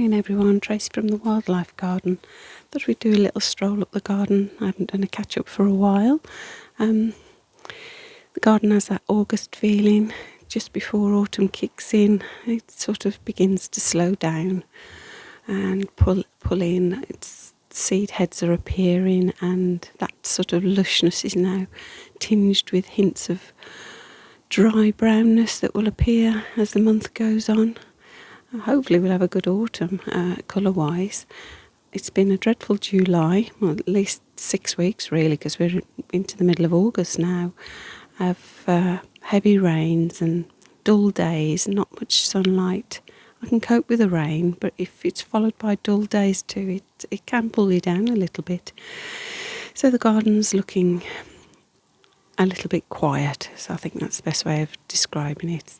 Morning everyone, Tracy from the Wildlife Garden. Thought we'd do a little stroll up the garden. I haven't done a catch up for a while. The garden has that August feeling. Just before autumn kicks in, it sort of begins to slow down and pull in. Seed heads are appearing, and that sort of lushness is now tinged with hints of dry brownness that will appear as the month goes on. Hopefully we'll have a good autumn colour-wise. It's been a dreadful July, well, at least 6 weeks really, because we're into the middle of August now, of heavy rains and dull days, not much sunlight. I can cope with the rain, but if it's followed by dull days too, it can pull you down a little bit. So the garden's looking a little bit quiet, so I think that's the best way of describing it.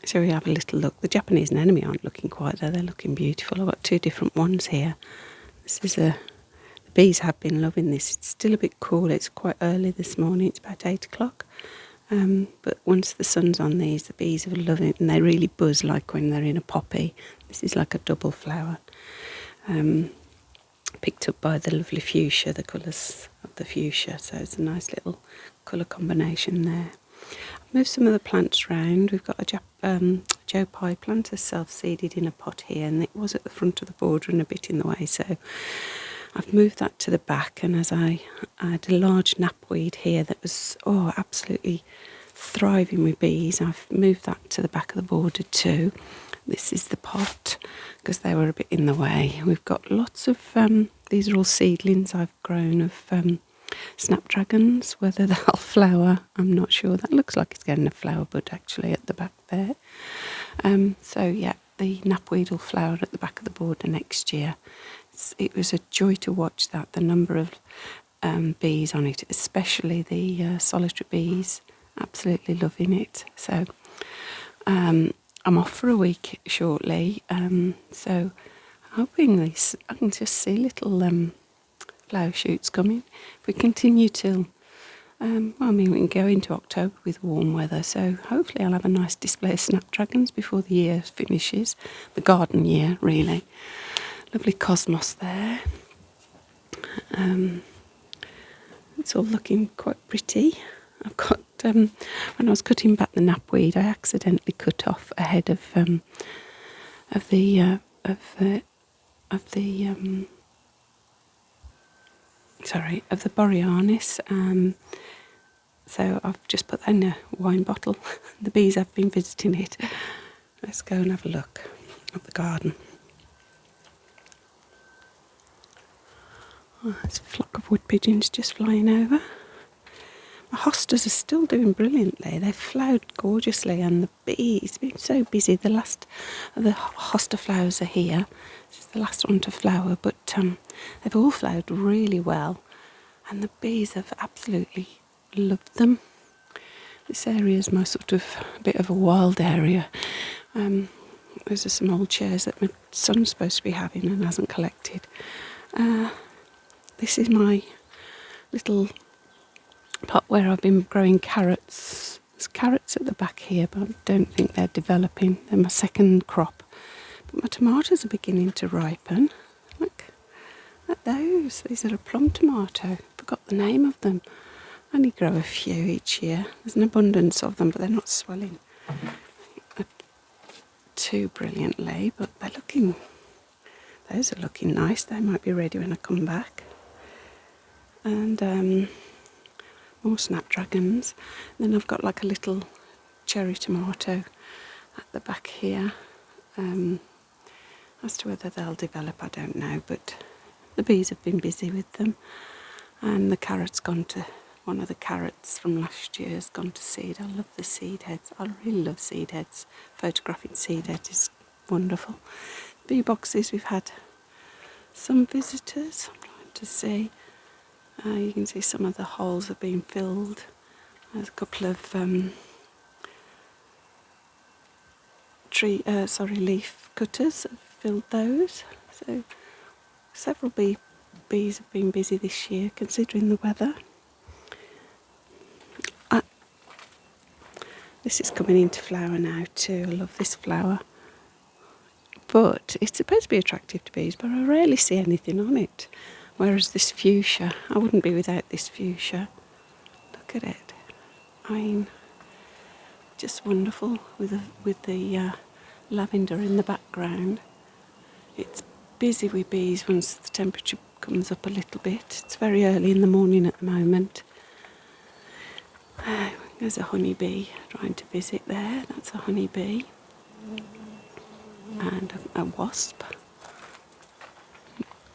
Shall we have a little look? The Japanese anemone aren't looking quiet though, they're looking beautiful. I've got 2 different ones here. The bees have been loving this. It's still a bit cool, it's quite early this morning, it's about 8 o'clock. But once the sun's on these, the bees are loving it, and they really buzz like when they're in a poppy. This is like a double flower. Picked up by the lovely fuchsia, the colours of the fuchsia, so it's a nice little colour combination there. I've moved some of the plants round. We've got a Joe Pye plant that's self-seeded in a pot here, and it was at the front of the border and a bit in the way, so I've moved that to the back. And as I had a large knapweed here that was absolutely thriving with bees, I've moved that to the back of the border too. This is the pot because they were a bit in the way. We've got lots of these are all seedlings I've grown of snapdragons. Whether they'll flower, I'm not sure. That looks like it's getting a flower bud actually at the back there. So yeah, the knapweed will flower at the back of the border next year. It was a joy to watch that, the number of bees on it, especially the solitary bees, absolutely loving it. So I'm off for a week shortly, so hoping I can just see little flower shoots coming. If we continue till, we can go into October with warm weather, so hopefully I'll have a nice display of snapdragons before the year finishes, the garden year really. Lovely cosmos there. It's all looking quite pretty. I've got when I was cutting back the knapweed, I accidentally cut off a head of the borealis. So I've just put that in a wine bottle. The bees have been visiting it. Let's go and have a look at the garden. Oh, there's a flock of wood pigeons just flying over. My hostas are still doing brilliantly. They've flowered gorgeously, and the bees, it's been so busy. The last of the hosta flowers are here. This is the last one to flower, but they've all flowered really well, and the bees have absolutely loved them. This area is my sort of bit of a wild area. Those are some old chairs that my son's supposed to be having and hasn't collected. This is my little pot where I've been growing carrots. There's carrots at the back here, but I don't think they're developing. They're my second crop. But my tomatoes are beginning to ripen. Look at those. These are a plum tomato. Forgot the name of them. I only grow a few each year. There's an abundance of them, but they're not swelling too brilliantly. But those are looking nice. They might be ready when I come back. And more snapdragons. Then I've got like a little cherry tomato at the back here. As to whether they'll develop, I don't know, but the bees have been busy with them. And the carrot's gone to, one of the carrots from last year has gone to seed. I love the seed heads. I really love seed heads. Photographing seed heads is wonderful. Bee boxes, we've had some visitors. I'm trying to see. You can see some of the holes have been filled. There's a couple of leaf cutters have filled those. So several bees have been busy this year considering the weather. This is coming into flower now too. I love this flower. but it's supposed to be attractive to bees, but I rarely see anything on it. Whereas this fuchsia, I wouldn't be without this fuchsia. Look at it. I mean, just wonderful with the lavender in the background. It's busy with bees once the temperature comes up a little bit. It's very early in the morning at the moment. There's a honeybee trying to visit there. That's a honeybee. And a wasp.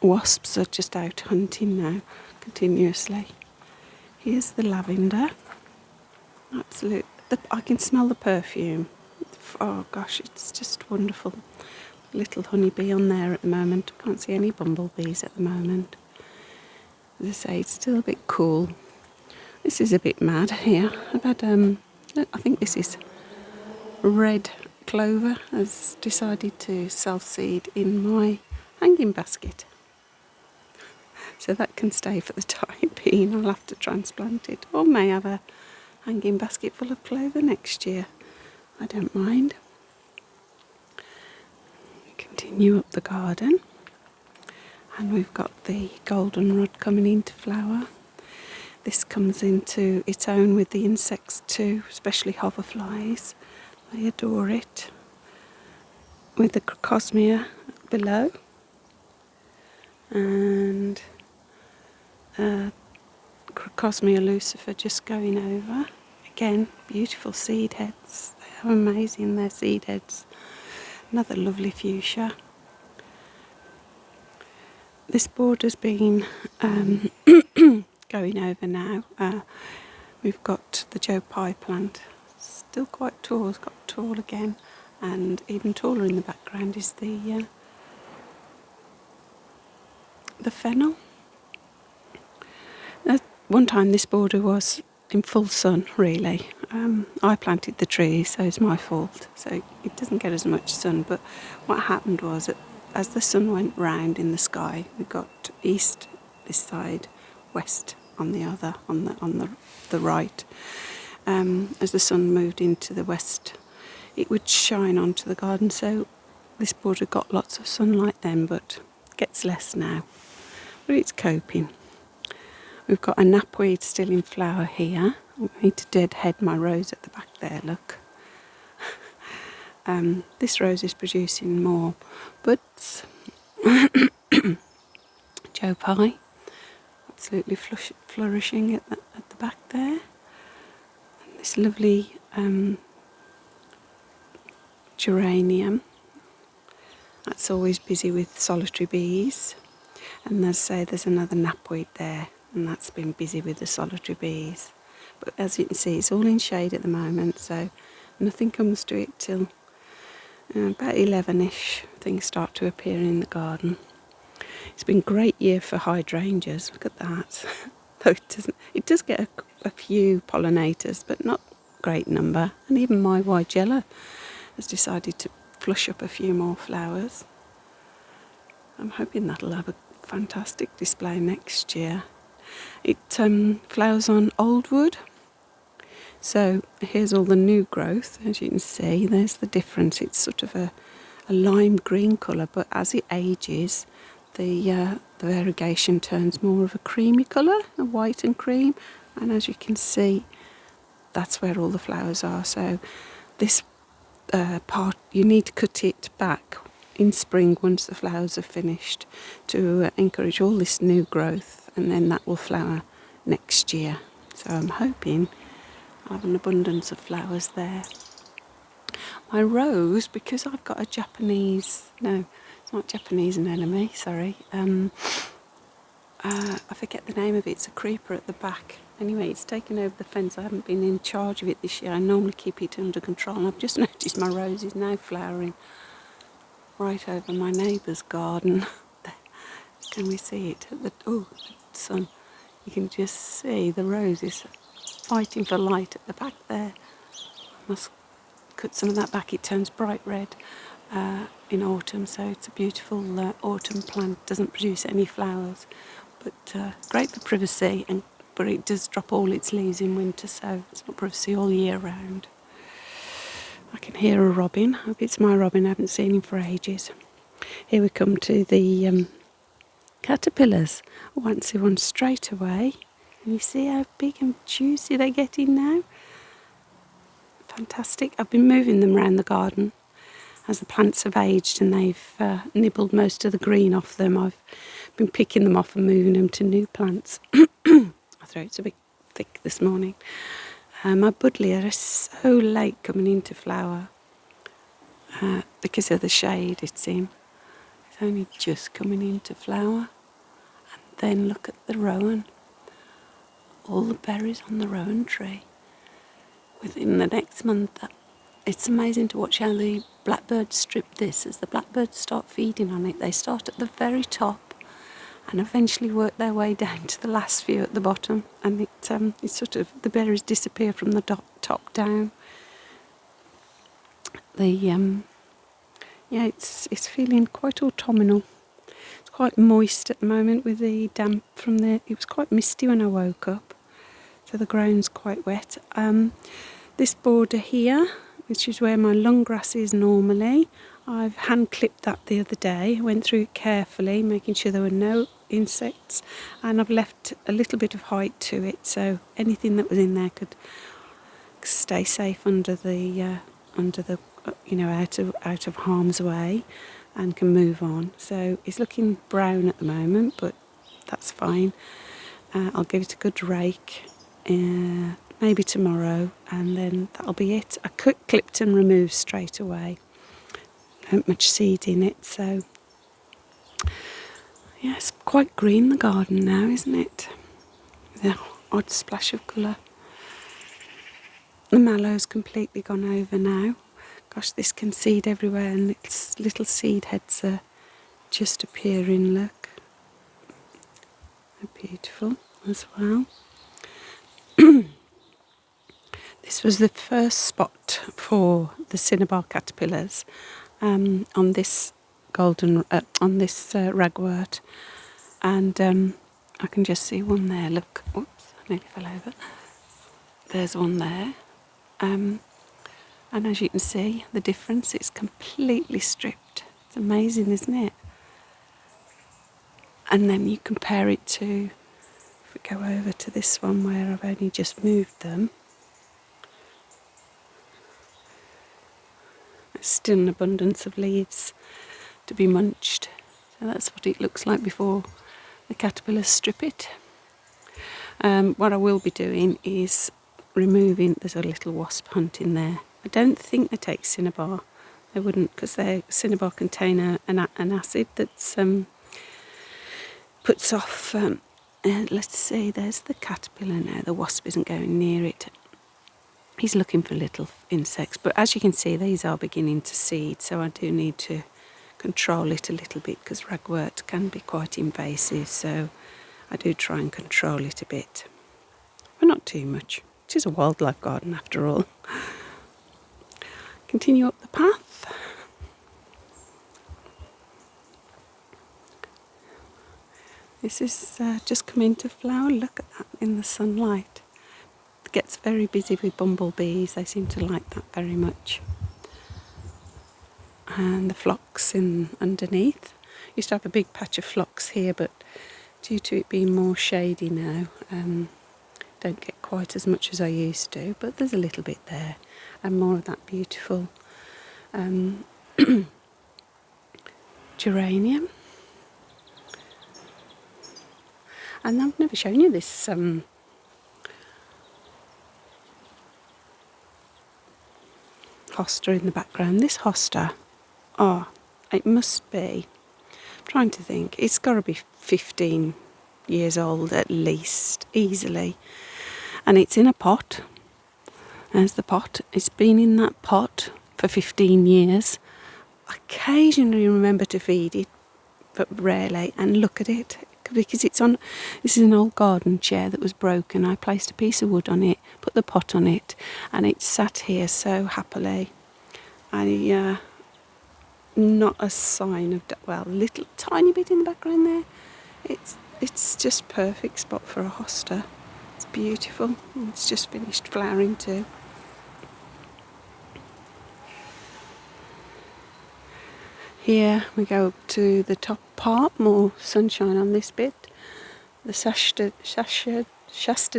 Wasps are just out hunting now, continuously. Here's the lavender. Absolute. I can smell the perfume. Oh gosh, it's just wonderful. Little honeybee on there at the moment. Can't see any bumblebees at the moment. As I say, it's still a bit cool. This is a bit mad here. I've had, I think this is red clover has decided to self-seed in my hanging basket. So that can stay for the time being. I'll have to transplant it. Or may have a hanging basket full of clover next year. I don't mind. Continue up the garden. And we've got the goldenrod coming into flower. This comes into its own with the insects too, especially hoverflies. I adore it. With the crocosmia below. And Crocosmia lucifer just going over. Again, beautiful seed heads. They are amazing, their seed heads. Another lovely fuchsia. This border's been going over now. We've got the Joe Pye plant. Still quite tall, it's got tall again. And even taller in the background is the fennel. One time this border was in full sun, really. I planted the tree, so it's my fault. So it doesn't get as much sun. But what happened was that as the sun went round in the sky, we got east this side, west on the other, on the right. As the sun moved into the west, it would shine onto the garden. So this border got lots of sunlight then, but gets less now. But it's coping. We've got a knapweed still in flower here. I need to deadhead my rose at the back there, look. This rose is producing more buds. Joe Pye, absolutely flourishing at the back there. And this lovely geranium. That's always busy with solitary bees. And as I say, there's another knapweed there, and that's been busy with the solitary bees. But as you can see, it's all in shade at the moment, so nothing comes to it till about 11ish. Things start to appear in the garden. It's been a great year for hydrangeas. Look at that. Though it does get a few pollinators, but not a great number. And even my Weigella has decided to flush up a few more flowers. I'm hoping that'll have a fantastic display next year. It flowers on old wood. So here's all the new growth. As you can see, there's the difference. It's sort of a lime green colour, but as it ages, the variegation turns more of a creamy colour, a white and cream. And as you can see, that's where all the flowers are. So this part, you need to cut it back in spring once the flowers are finished to encourage all this new growth, and then that will flower next year. So I'm hoping I'll have an abundance of flowers there. My rose, because I've got a Japanese, no, it's not Japanese anemone, sorry. I forget the name of it, it's a creeper at the back. Anyway, it's taken over the fence. I haven't been in charge of it this year. I normally keep it under control, and I've just noticed my rose is now flowering right over my neighbour's garden. Can we see it? The sun. You can just see the rose is fighting for light at the back there. I must cut some of that back. It turns bright red in autumn, so it's a beautiful autumn plant. Doesn't produce any flowers, but great for privacy, but it does drop all its leaves in winter, so it's not privacy all year round. I can hear a robin. I hope it's my robin. I haven't seen him for ages. Here we come to the caterpillars. I won't see one straight away. Can you see how big and juicy they're getting now? Fantastic. I've been moving them around the garden as the plants have aged and they've nibbled most of the green off them. I've been picking them off and moving them to new plants. My throat's a bit thick this morning. My buddleia are so late coming into flower because of the shade it's in. It's only just coming into flower. And then look at the rowan. All the berries on the rowan tree. Within the next month, it's amazing to watch how the blackbirds strip this. As the blackbirds start feeding on it, they start at the very top and eventually work their way down to the last few at the bottom, and it's sort of, the berries disappear from the top down. It's feeling quite autumnal. It's quite moist at the moment with the damp from it was quite misty when I woke up, so the ground's quite wet. This border here, which is where my lung grass is normally, I've hand clipped that the other day. I went through it carefully, making sure there were no insects, and I've left a little bit of height to it, so anything that was in there could stay safe under the out of harm's way and can move on. So it's looking brown at the moment, but that's fine. I'll give it a good rake maybe tomorrow, and then that'll be it. I clipped and removed straight away. Not much seed in it, so yeah, it's quite green, the garden now, isn't it? With an odd splash of colour. The mallow's completely gone over now. Gosh, this can seed everywhere, and its little seed heads are just appearing, look. They're beautiful as well. This was the first spot for the cinnabar caterpillars on this ragwort, and I can just see one there. Look, oops, I nearly fell over. There's one there, and as you can see, the difference, it's completely stripped. It's amazing, isn't it? And then you compare it to, if we go over to this one where I've only just moved them, there's still an abundance of leaves to be munched. So that's what it looks like before the caterpillars strip it. What I will be doing is removing, there's a little wasp hunt in there. I don't think they take cinnabar. They wouldn't, because cinnabar contain an acid that's puts off. Let's see, there's the caterpillar now. The wasp isn't going near it. He's looking for little insects, but as you can see, these are beginning to seed, so I do need to control it a little bit, because ragwort can be quite invasive, so I do try and control it a bit, but not too much. It is a wildlife garden after all. Continue up the path. This is just come into flower. Look at that in the sunlight. It gets very busy with bumblebees. They seem to like that very much. And the phlox in underneath. Used to have a big patch of phlox here, but due to it being more shady now, don't get quite as much as I used to, but there's a little bit there, and more of that beautiful geranium. And I've never shown you this hosta in the background. This hosta, it must be, I'm trying to think, it's got to be 15 years old at least, easily. And it's in a pot. There's the pot. It's been in that pot for 15 years. Occasionally remember to feed it, but rarely. And look at it, because it's on, this is an old garden chair that was broken. I placed a piece of wood on it, put the pot on it, and it sat here so happily. Not a sign of, well, a little tiny bit in the background there. It's just perfect spot for a hosta. It's beautiful. It's just finished flowering too. Here we go up to the top part, more sunshine on this bit. The Shasta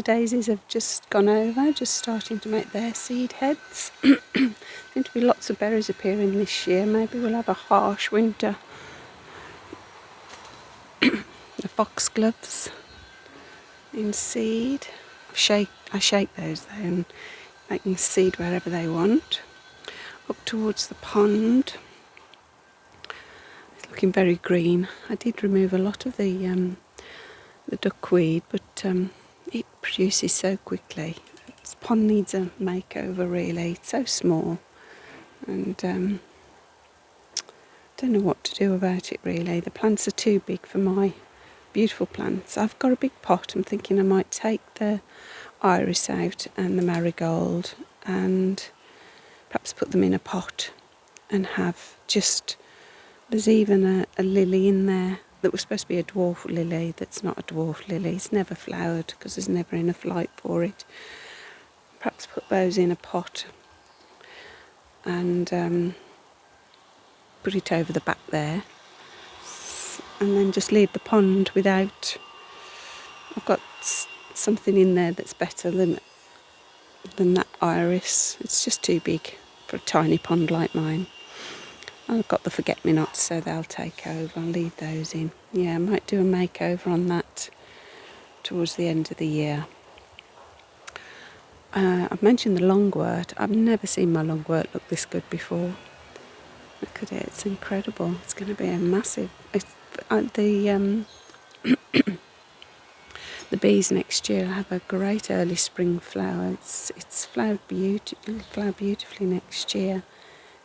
daisies have just gone over, just starting to make their seed heads. Seem to be lots of berries appearing this year. Maybe we'll have a harsh winter. The foxgloves in seed. I shake those though and make them seed wherever they want. Up towards the pond. It's looking very green. I did remove a lot of the duckweed, but it produces so quickly. This pond needs a makeover really. It's so small, and don't know what to do about it really. The plants are too big for my beautiful plants. I've got a big pot. I'm thinking I might take the iris out and the marigold and perhaps put them in a pot and have just, there's even a lily in there that was supposed to be a dwarf lily that's not a dwarf lily. It's never flowered because there's never enough light for it. Perhaps put those in a pot and put it over the back there, and then just leave the pond without. I've got something in there that's better than that iris. It's just too big for a tiny pond like mine. I've got the forget-me-nots, so they'll take over. I'll leave those in. Yeah, I might do a makeover on that towards the end of the year. I've mentioned the longwort. I've never seen my longwort look this good before. Look at it, it's incredible. It's going to be a massive... The bees next year have a great early spring flower. It's flowered beautifully next year.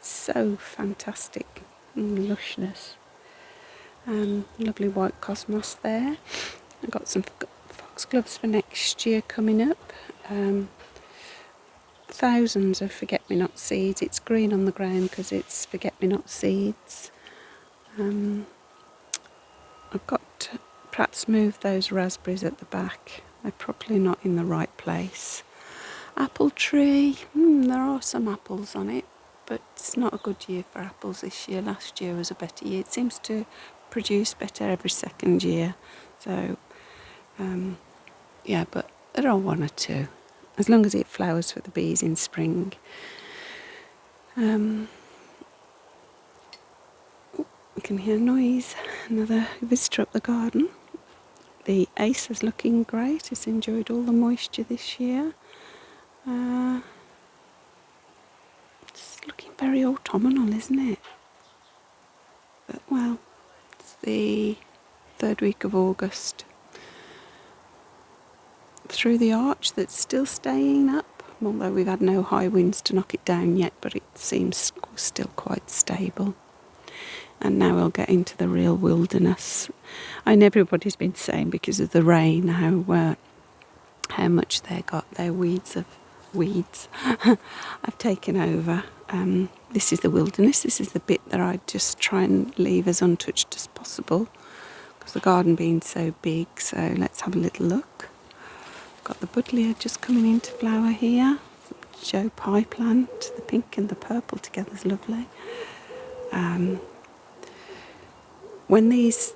So fantastic and lushness. Lovely white cosmos there. I've got some foxgloves for next year coming up. Thousands of forget-me-not seeds. It's green on the ground because it's forget-me-not seeds. I've got to perhaps move those raspberries at the back. They're probably not in the right place. Apple tree. There are some apples on it, but it's not a good year for apples this year. Last year was a better year. It seems to produce better every second year. So, yeah, but there are one or two. As long as it flowers for the bees in spring. You can hear noise. Another visitor up the garden. The ace is looking great. It's enjoyed all the moisture this year. It's looking very autumnal, isn't it? But, well, it's the 3rd week of August. Through the arch that's still staying up, although we've had no high winds to knock it down yet, but it seems still quite stable. And now we'll get into the real wilderness. And everybody's been saying because of the rain how much their weeds have taken over. This is the wilderness. This is the bit that I just try and leave as untouched as possible because the garden being so big. So let's have a little look. Got the buddleia just coming into flower here. Joe Pye plant. The pink and the purple together is lovely. When these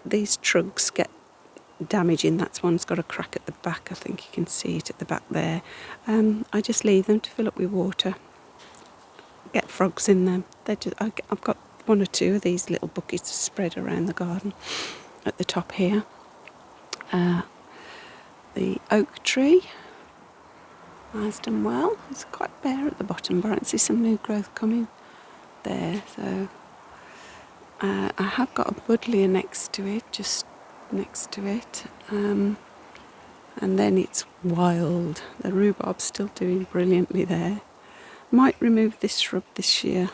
trugs get damaging, that's one's got a crack at the back. I think you can see it at the back there. I just leave them to fill up with water. Get frogs in them. I've got 1 or 2 of these little buckets spread around the garden. At the top here. The oak tree has done well. It's quite bare at the bottom, but I can see some new growth coming there. So I have got a buddleia next to it, just next to it, and then it's wild. The rhubarb's still doing brilliantly there. Might remove this shrub this year.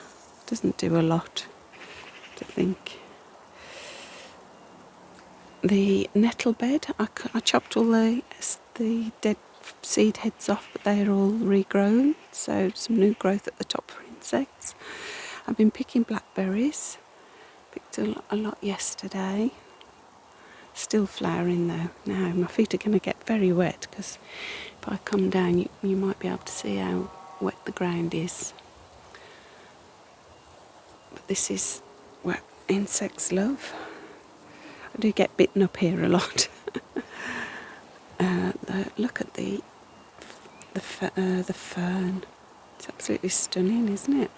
Doesn't do a lot, I think. The nettle bed, I chopped all the dead seed heads off, but they're all regrown, so some new growth at the top for insects. I've been picking blackberries, picked a lot yesterday. Still flowering though. Now my feet are going to get very wet because if I come down you might be able to see how wet the ground is. But this is what insects love. I do get bitten up here a lot. Look at the fern. It's absolutely stunning, isn't it?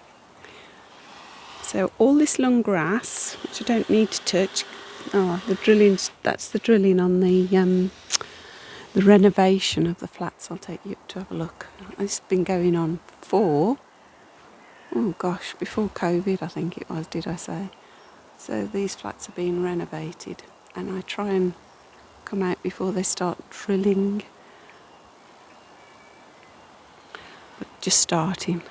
So all this long grass, which I don't need to touch. Oh, the drilling. That's the drilling on the renovation of the flats. I'll take you up to have a look. It's been going on before COVID, I think it was, did I say? So these flats are being renovated, and I try and come out before they start drilling. But just starting.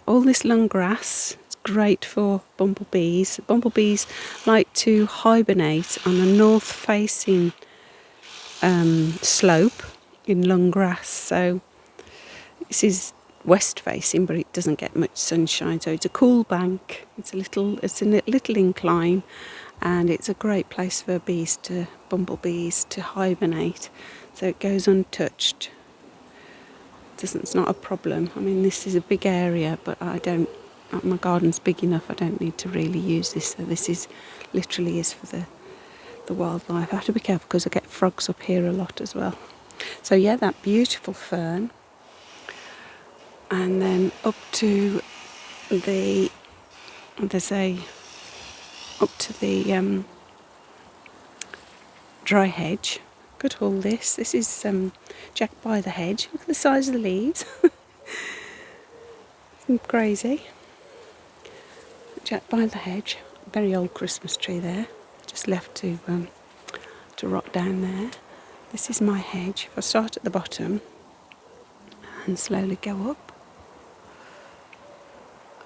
All this long grass. It's great for bumblebees. Bumblebees like to hibernate on a north-facing slope in long grass. So this is west-facing, but it doesn't get much sunshine. So it's a cool bank. It's a little incline, and it's a great place for bumblebees to hibernate. So it goes untouched. It's not a problem. I mean, this is a big area, but my garden's big enough, I don't need to really use this. So this is literally is for the wildlife. I have to be careful because I get frogs up here a lot as well. So yeah, that beautiful fern. And then up to the dry hedge. Look at all this. This is Jack by the hedge. Look at the size of the leaves. It's crazy. Jack by the hedge. Very old Christmas tree there. Just left to rot down there. This is my hedge. If I start at the bottom and slowly go up.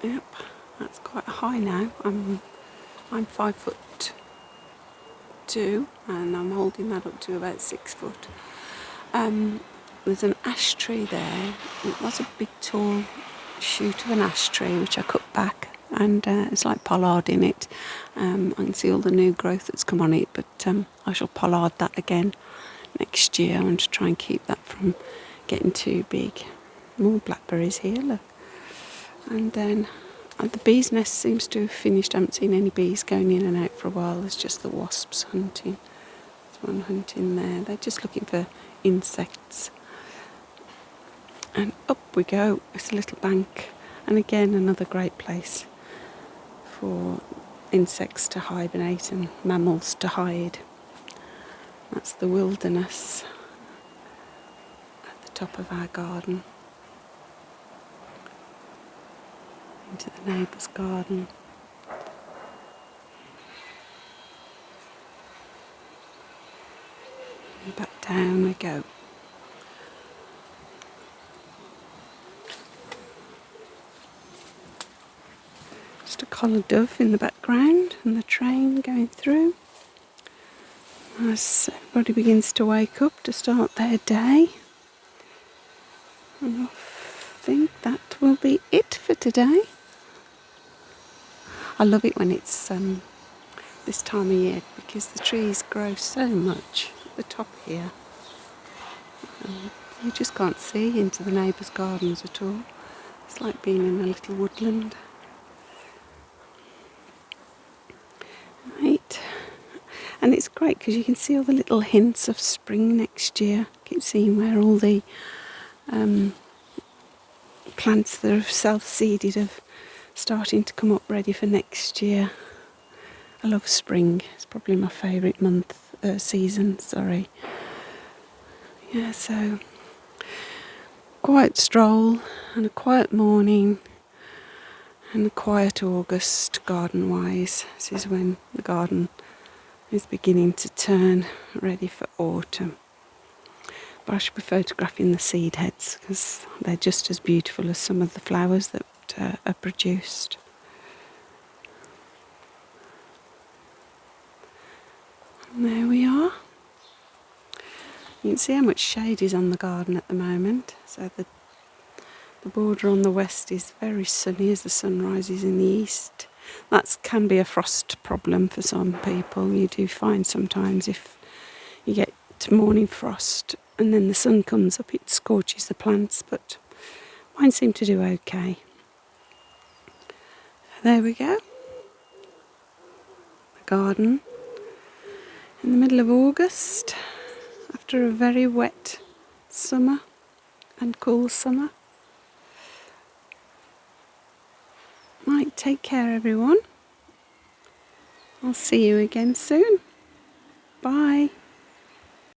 Yep, that's quite high now. I'm 5'2", and I'm holding that up to about 6 foot. There's an ash tree there. It was a big tall shoot of an ash tree which I cut back, and it's like pollard in it. I can see all the new growth that's come on it, but I shall pollard that again next year. I want to try and keep that from getting too big. More blackberries here, look. And then the bees' nest seems to have finished. I haven't seen any bees going in and out for a while. There's just the wasps hunting. There's one hunting there. They're just looking for insects. And up we go. It's a little bank. And again, another great place for insects to hibernate and mammals to hide. That's the wilderness at the top of our garden. Into the neighbour's garden. And back down we go. Just a collared dove in the background and the train going through. As everybody begins to wake up to start their day. And I think that will be it for today. I love it when it's this time of year because the trees grow so much at the top here. You just can't see into the neighbours' gardens at all. It's like being in a little woodland. Right. And it's great because you can see all the little hints of spring next year. Keep seeing where all the plants that are self-seeded are starting to come up ready for next year. I love spring. It's probably my favourite season, sorry. Yeah, so quiet stroll and a quiet morning and a quiet August garden-wise. This is when the garden is beginning to turn ready for autumn. But I should be photographing the seed heads because they're just as beautiful as some of the flowers that are produced. And there we are. You can see how much shade is on the garden at the moment. So the border on the west is very sunny as the sun rises in the east. That can be a frost problem for some people. You do find sometimes if you get morning frost and then the sun comes up, it scorches the plants, but mine seem to do okay. There we go. the garden in the middle of August after a very wet summer and cool summer. Right, take care everyone. I'll see you again soon. Bye.